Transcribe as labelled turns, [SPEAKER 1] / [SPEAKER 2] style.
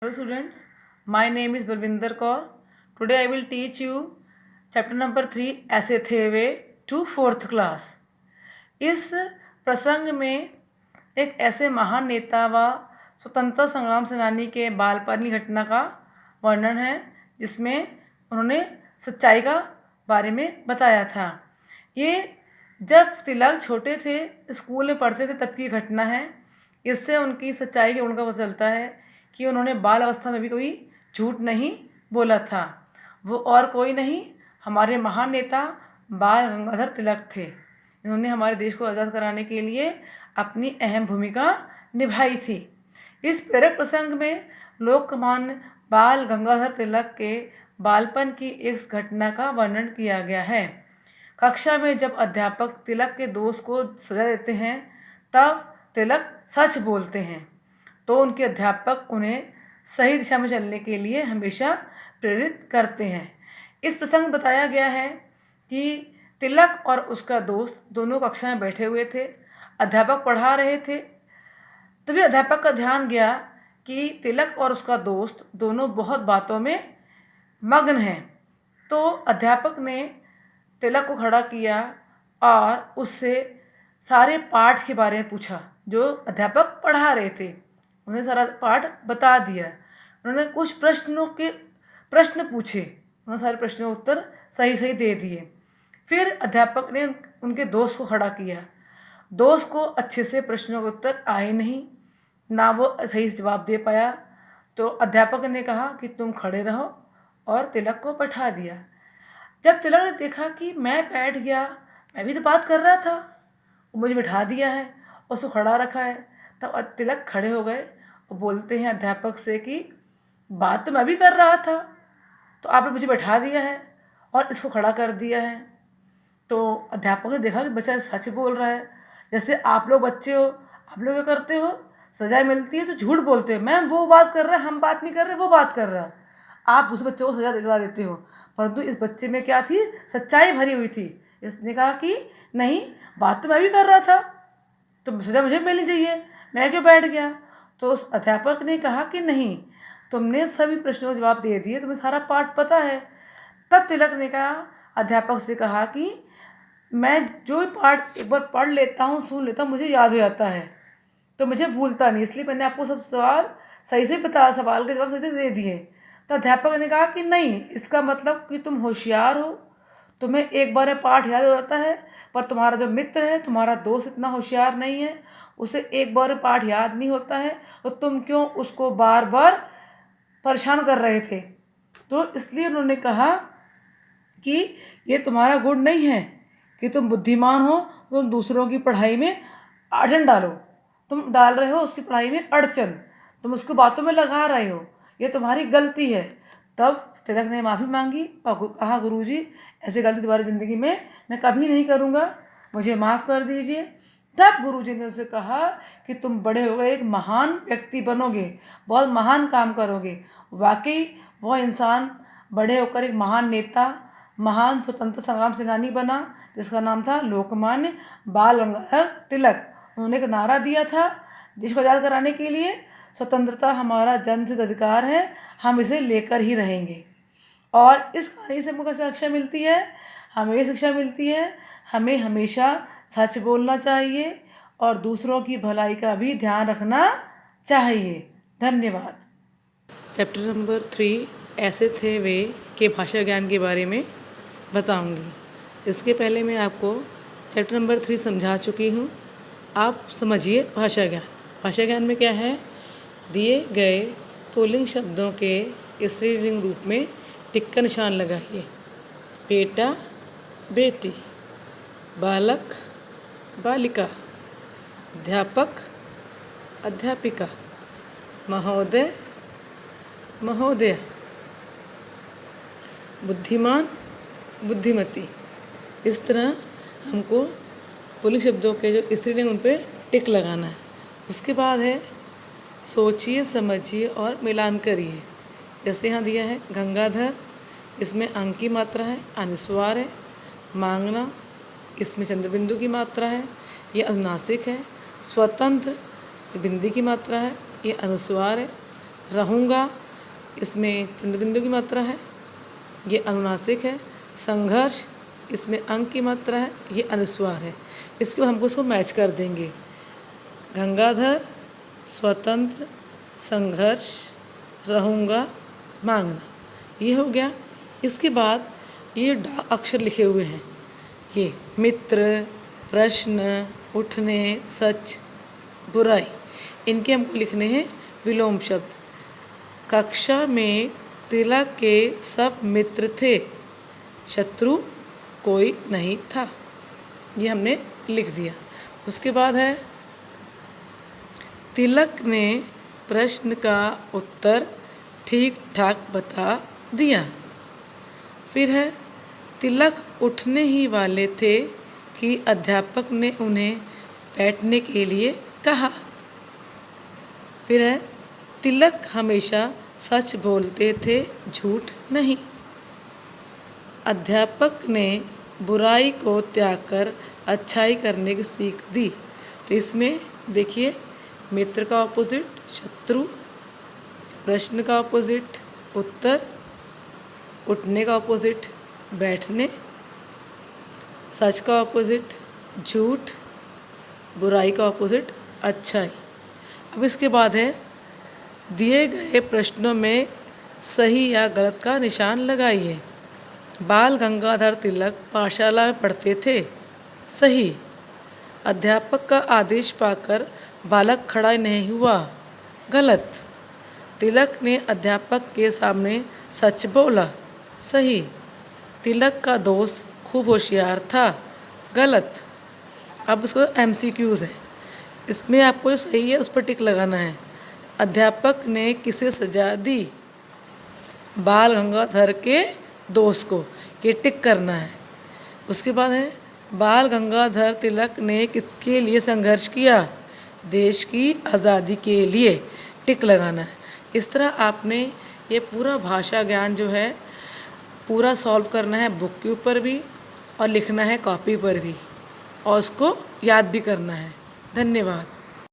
[SPEAKER 1] Hello students, my name is Balvinder Kaur. Today I will teach you chapter number 3 ऐसे थे वे to 4th class. इस प्रसंग में एक ऐसे महान नेता व स्वतंत्रता संग्राम सेनानी के बालपन की घटना का वर्णन है जिसमें उन्होंने सच्चाई का बारे में बताया था। ये जब तिलक छोटे थे, स्कूल में पढ़ते थे, तब की घटना है। इससे उनकी सच्चाई के गुण का पता चलता है कि उन्होंने बाल अवस्था में भी कोई झूठ नहीं बोला था। वो और कोई नहीं, हमारे महान नेता बाल गंगाधर तिलक थे। इन्होंने हमारे देश को आज़ाद कराने के लिए अपनी अहम भूमिका निभाई थी। इस प्रेरक प्रसंग में लोकमान्य बाल गंगाधर तिलक के बालपन की एक घटना का वर्णन किया गया है। कक्षा में जब अध्यापक तिलक के दोस्त को सजा देते हैं तब तिलक सच बोलते हैं तो उनके अध्यापक उन्हें सही दिशा में चलने के लिए हमेशा प्रेरित करते हैं। इस प्रसंग में बताया गया है कि तिलक और उसका दोस्त दोनों कक्षा में बैठे हुए थे। अध्यापक पढ़ा रहे थे। तभी अध्यापक का ध्यान गया कि तिलक और उसका दोस्त दोनों बहुत बातों में मग्न हैं। तो अध्यापक ने तिलक को खड़ा किया और उससे सारे पाठ के बारे में पूछा जो अध्यापक पढ़ा रहे थे। उन्हें सारा पाठ बता दिया। उन्होंने कुछ प्रश्न पूछे। उन्होंने सारे प्रश्नों के उत्तर सही सही दे दिए। फिर अध्यापक ने उनके दोस्त को खड़ा किया। दोस्त को अच्छे से प्रश्नों के उत्तर आए नहीं, ना वो सही से जवाब दे पाया। तो अध्यापक ने कहा कि तुम खड़े रहो और तिलक को बैठा दिया। जब तिलक ने देखा कि मैं बैठ गया, मैं भी तो बात कर रहा था, वो मुझे बैठा दिया है और उसको खड़ा रखा है, तब तिलक खड़े हो गए और बोलते हैं अध्यापक से कि बात तो मैं भी कर रहा था, तो आपने मुझे बैठा दिया है और इसको खड़ा कर दिया है। तो अध्यापक ने देखा कि बच्चा सच बोल रहा है। जैसे आप लोग बच्चे हो, आप लोग क्या करते हो, सजा मिलती है तो झूठ बोलते हो, मैम वो बात कर रहा है, हम बात नहीं कर रहे, वो बात कर रहा है। आप उस बच्चे को सजा दिलवा देते हो, परंतु इस बच्चे में क्या थी, सच्चाई भरी हुई थी। इसने कहा कि नहीं, बात तो मैं भी कर रहा था, तो सजा मुझे मिलनी चाहिए, मैं क्यों बैठ गया। तो उस अध्यापक ने कहा कि नहीं, तुमने सभी प्रश्नों का जवाब दे दिए, तुम्हें सारा पाठ पता है। तब तिलक ने कहा, अध्यापक से कहा कि मैं जो भी पाठ एक बार पढ़ लेता हूँ, सुन लेता हूँ, मुझे याद हो जाता है, तो मुझे भूलता नहीं, इसलिए मैंने आपको सब सवाल सही से सवाल के जवाब सही से दे दिए। तो अध्यापक ने कहा कि नहीं, इसका मतलब कि तुम होशियार हो, तुम्हें एक बार में पाठ याद हो जाता है, पर तुम्हारा जो मित्र है, तुम्हारा दोस्त इतना होशियार नहीं है, उसे एक बार में पाठ याद नहीं होता है, तो तुम क्यों उसको बार बार परेशान कर रहे थे। तो इसलिए उन्होंने कहा कि ये तुम्हारा गुण नहीं है कि तुम बुद्धिमान हो, तुम दूसरों की पढ़ाई में अड़चन डालो, तुम डाल रहे हो उसकी पढ़ाई में अड़चन, तुम उसको बातों में लगा रहे हो, ये तुम्हारी गलती है। तब तिलक ने माफ़ी मांगी और कहा, गुरुजी ऐसी गलती दोबारा ज़िंदगी में मैं कभी नहीं करूँगा, मुझे माफ़ कर दीजिए। तब गुरुजी ने उसे कहा कि तुम बड़े हो गए, एक महान व्यक्ति बनोगे, बहुत महान काम करोगे। वाकई वह इंसान बड़े होकर एक महान नेता, महान स्वतंत्रता संग्राम सेनानी बना, जिसका नाम था लोकमान्य बाल गंगाधर तिलक। उन्होंने एक नारा दिया था देश को आज़ाद कराने के लिए, स्वतंत्रता हमारा जन्मसिद्ध अधिकार है, हम इसे लेकर ही रहेंगे। और इस कहानी से हमको कैसे शिक्षा मिलती है, हमें ये शिक्षा मिलती है, हमें हमेशा सच बोलना चाहिए और दूसरों की भलाई का भी ध्यान रखना चाहिए। धन्यवाद। चैप्टर नंबर 3 ऐसे थे वे के भाषा ज्ञान के बारे में बताऊंगी। इसके पहले मैं आपको चैप्टर नंबर 3 समझा चुकी हूँ। आप समझिए भाषा ज्ञान। भाषा ज्ञान में क्या है, दिए गए पुल्लिंग शब्दों के स्त्रीलिंग रूप में टिक का निशान लगाइए। बेटा, बेटी, बालक, बालिका, अध्यापक, अध्यापिका, महोदय, महोदया, बुद्धिमान, बुद्धिमती। इस तरह हमको पुल्लिंग शब्दों के जो स्त्रीलिंग उन पर टिक लगाना है। उसके बाद है सोचिए, समझिए और मिलान करिए। जैसे यहाँ दिया है गंगाधर, इसमें अंक की मात्रा है, अनुस्वार है। मांगना, इसमें चंद्रबिंदु की मात्रा है, ये अनुनासिक है। स्वतंत्र, बिंदी की मात्रा है, ये अनुस्वार है। रहूँगा, इसमें चंद्रबिंदु की मात्रा है, ये अनुनासिक है। संघर्ष, इसमें अंक की मात्रा है, ये अनुस्वार है। इसके बाद हमको इसको मैच कर देंगे। गंगाधर, स्वतंत्र, संघर्ष, रहूँगा, मांगना, ये हो गया। इसके बाद ये डा अक्षर लिखे हुए हैं, ये मित्र, प्रश्न, उठने, सच, बुराई, इनके हमको लिखने हैं विलोम शब्द। कक्षा में तिलक के सब मित्र थे, शत्रु कोई नहीं था, ये हमने लिख दिया। उसके बाद है तिलक ने प्रश्न का उत्तर ठीक ठाक बता दिया। फिर है तिलक उठने ही वाले थे कि अध्यापक ने उन्हें बैठने के लिए कहा। फिर है तिलक हमेशा सच बोलते थे, झूठ नहीं। अध्यापक ने बुराई को त्याग कर अच्छाई करने की सीख दी। तो इसमें देखिए, मित्र का ऑपोजिट शत्रु, प्रश्न का ऑपोजिट उत्तर, उठने का ऑपोजिट बैठने, सच का ऑपोजिट झूठ, बुराई का ऑपोजिट अच्छाई। अब इसके बाद है दिए गए प्रश्नों में सही या गलत का निशान लगाइए। बाल गंगाधर तिलक पाठशाला में पढ़ते थे, सही। अध्यापक का आदेश पाकर बालक खड़ा नहीं हुआ, गलत। तिलक ने अध्यापक के सामने सच बोला, सही। तिलक का दोस्त खूब होशियार था, गलत। अब इसको MCQs है, इसमें आपको जो सही है उस पर टिक लगाना है। अध्यापक ने किसे सजा दी? बाल गंगाधर के दोस्त को, ये टिक करना है। उसके बाद है बाल गंगाधर तिलक ने किसके लिए संघर्ष किया? देश की आज़ादी के लिए, टिक लगाना है। इस तरह आपने ये पूरा भाषा ज्ञान जो है पूरा सॉल्व करना है, बुक के ऊपर भी और लिखना है कॉपी पर भी, और उसको याद भी करना है। धन्यवाद।